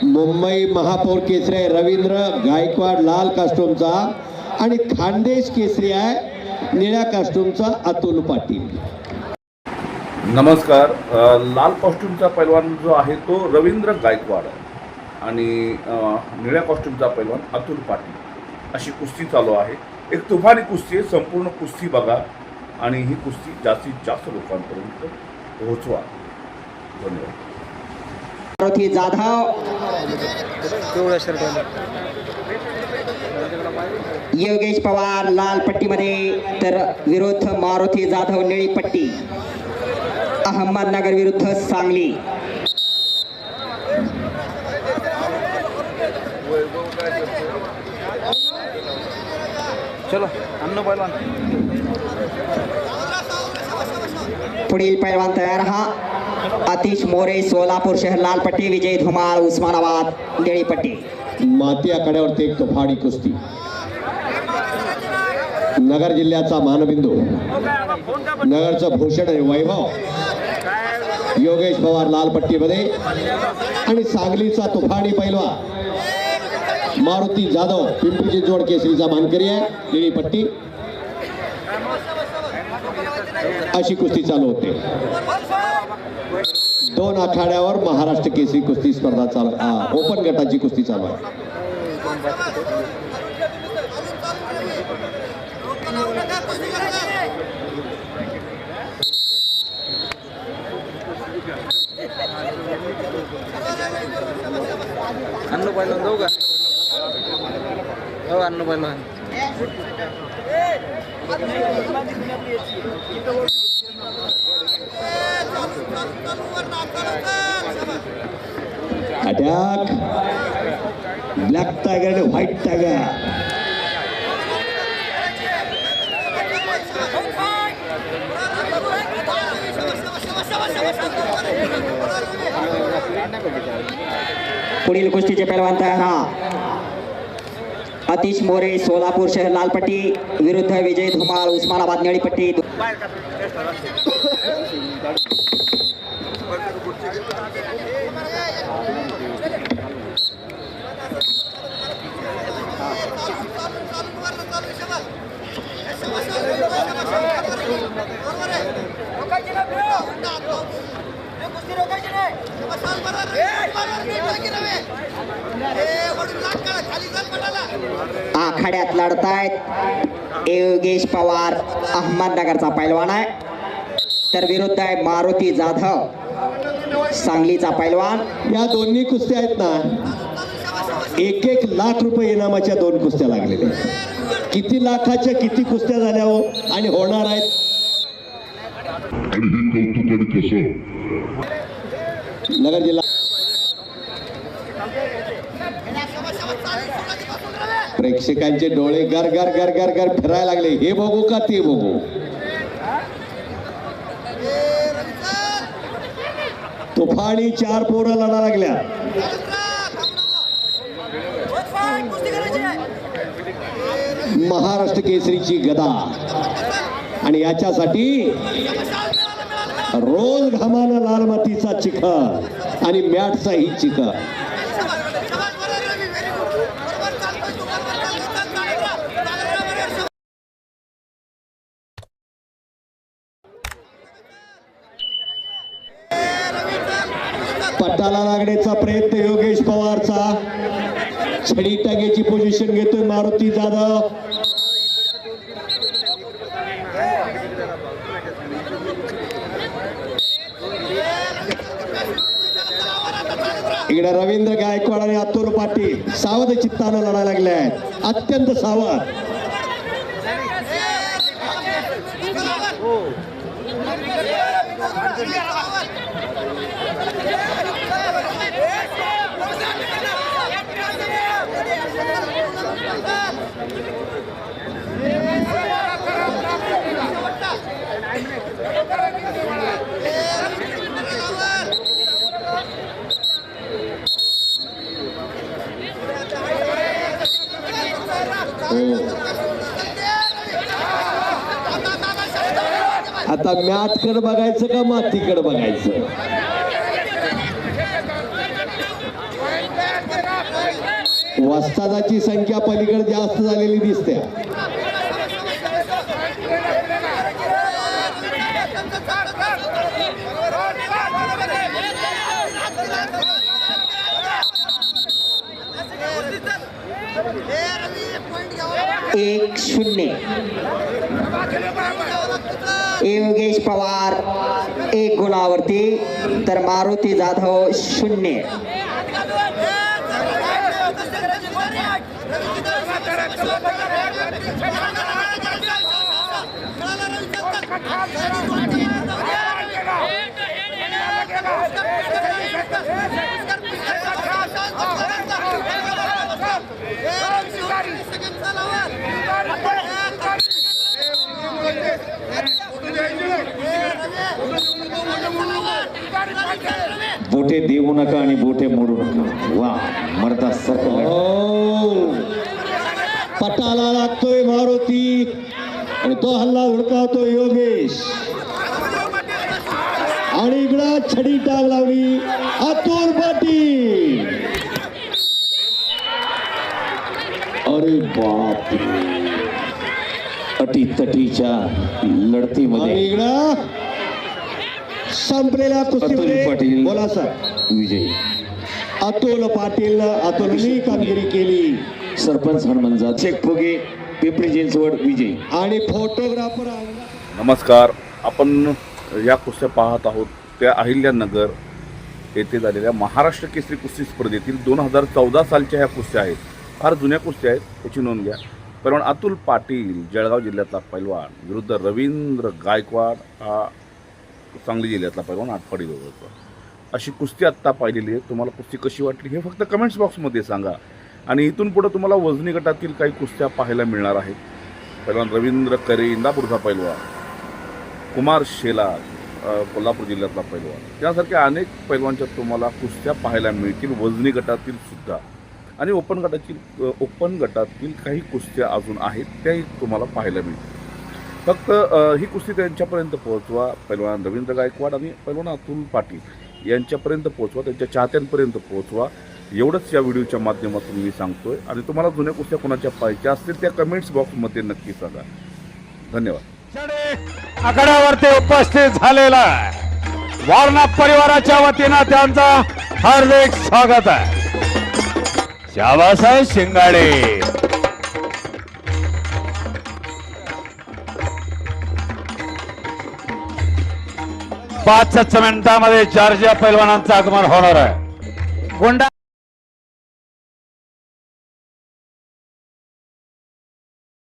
मुंबई महापौर केसरी आहे रवींद्र गायकवाड लाल कास्टूमचा आणि खानदेश केसरी आहे निळ्या कास्टूमचा अतुल पाटील। नमस्कार। लाल कॉस्ट्यूमचा पैलवान जो आहे तो रवींद्र गायकवाड आणि निळ्या कॉस्ट्यूमचा पैलवान अतुल पाटील अशी कुस्ती चालू आहे। एक तुफानी कुस्ती आहे। संपूर्ण कुस्ती बघा आणि ही कुस्ती जास्तीत जास्त लोकांपर्यंत पोहोचवा। धन्यवाद। मारुती जाधव योगेश पवार लाल पट्टीमध्ये तर विरुद्ध मारुती जाधव निळी पट्टी अहमदनगर विरुद्ध सांगली। चलो अन्नू पैलवान पुढील पैलवान तयार हा आतिश मोरे सोलापूर शहर लाल पट्टी विजय धुमाळ उस्मानाबाद निळी पट्टी। माती आखाड्यावरती एक तुफानी कुस्ती नगर जिल्ह्याचा मानबिंदू नगरचं भूषण आहे वैभव योगेश पवार लाल पट्टीमध्ये आणि सांगलीचा तुफानी पैलवान मारुती जाधव पिंपरी चिंचवड केसरीचा मानकरी आहे निळी पट्टी। अशी कुस्ती चालू होते। दोन आखाड्यावर महाराष्ट्र केसरी कुस्ती स्पर्धा चालू ओपन गटाची कुस्ती चालू आहे। अन्नू पैलवान जाऊ का हो अन्नू पैलवान अटॅक ब्लॅक टायगर आणि व्हाईट टायगर पुढील कुस्तीचे पैलवान तयार हा आतिश मोरे सोलापूर शहर लाल पट्टी विरुद्ध विजय धुमाळ उस्मानाबाद निळी पट्टी। आखाड्यात लढतायत योगेश पवार अहमदनगरचा पैलवान आहे तर विरुद्ध आहे मारुती जाधव सांगलीचा पैलवान। या दोन्ही कुस्त्या आहेत ना 1-1 लाख रुपये इनामाच्या दोन कुस्त्या लागलेल्या आहेत। किती लाखाच्या किती कुस्त्या झाल्या हो आणि होणार आहेत। नगर जिल्हा प्रेक्षकांचे डोळे गर गर गर गर गर फिरायला लागले। हे बघू का ते बघू। तुफानी 4 पोरं लढा लागल्या। महाराष्ट्र केसरीची गदा आणि याच्यासाठी रोज घामानं लाल मातीचा चिखल आणि मॅटचाही चिखल। पट्टाला लागण्याचा प्रयत्न योगेश पवारचा छडी टाकेची पोझिशन घेतोय मारुती जाधव। इकडे रवींद्र गायकवाड आणि अतुल पाटील सावध चित्तानं लढायला लागले आहेत अत्यंत सावध। आता मॅटकडे बघायचं का मातीकडे बघायचं? वस्तादाची संख्या पलीकडे जास्त झालेली दिसते. एक शून्य. योगेश पवार एक गुणावरती तर मारुती जाधव 0. बोटे देऊ नका आणि बोटे मोडू नका. वा मर्दा सरकल. पटाला लागतोय मारुती आणि तो हल्ला हुडकावतो योगेश आणि इकडं छडी टाक लावली अतुल पाटील. अरे बाप, अटी तटीच्या आणि लढतीमध्ये इकडं संपलेल्या अतुल कुस्तीमध्ये पाटील बोला सर. विजयी. अतुलनी कामगिरी केली सरपंच हनुमंत शेख फुगे पिंपरी चिंचवड विजयी. आणि फोटोग्राफर नमस्कार. आपण या कुस्त्या पाहत आहोत त्या अहिल्यानगर येथे झालेल्या महाराष्ट्र केसरी कुस्ती स्पर्धेतील 2014 सालच्या ह्या कुस्त्या आहेत. फार जुन्या कुस्त्या आहेत, त्याची नोंद घ्या. पैलवान अतुल पाटील जळगाव जिल्ह्यातला पैलवान विरुद्ध रवींद्र गायकवाड हा सांगली जिल्ह्यातला पैलवान आटपाडी जवळचा. अशी कुस्ती आत्ता पाहिलेली आहे. तुम्हाला कुस्ती कशी वाटली हे फक्त कमेंट्स बॉक्समध्ये सांगा. आणि इथून पुढं तुम्हाला वजनी गटातील काही कुस्त्या पाहायला मिळणार आहेत. पैलवान रवींद्र करे इंदापूरचा पैलवान, कुमार शेलार कोल्हापूर जिल्ह्यातला पैलवान, यासारख्या अनेक पैलवानच्या तुम्हाला कुस्त्या पाहायला मिळतील वजनी गटातील सुद्धा. आणि ओपन गटातील काही कुस्त्या अजून आहेत त्याही तुम्हाला पाहायला मिळतील. फक्त ही कुस्ती त्यांच्यापर्यंत पोहोचवा. पैलवान रवींद्र गायकवाड आणि पैलवान अतुल पाटील यांच्यापर्यंत पोहोचवा, त्यांच्या चाहत्यांपर्यंत पोहोचवा. एवढंच या व्हिडिओच्या माध्यमातून मी सांगतोय. आणि तुम्हाला जुन्या कुस्त्या कोणाच्या पाहिजे असतील त्या कमेंट्स बॉक्समध्ये नक्की सांगा. धन्यवाद. आखाड्यावरती उपस्थित झालेला वारनाथ परिवाराच्या वतीनं त्यांचा हार्दिक स्वागत आहे. शाबासाहेब शिंगाडे. पाचच मिनिटांमध्ये जॉर्जिया पैलवानांचं आगमन होणार आहे. गोंडा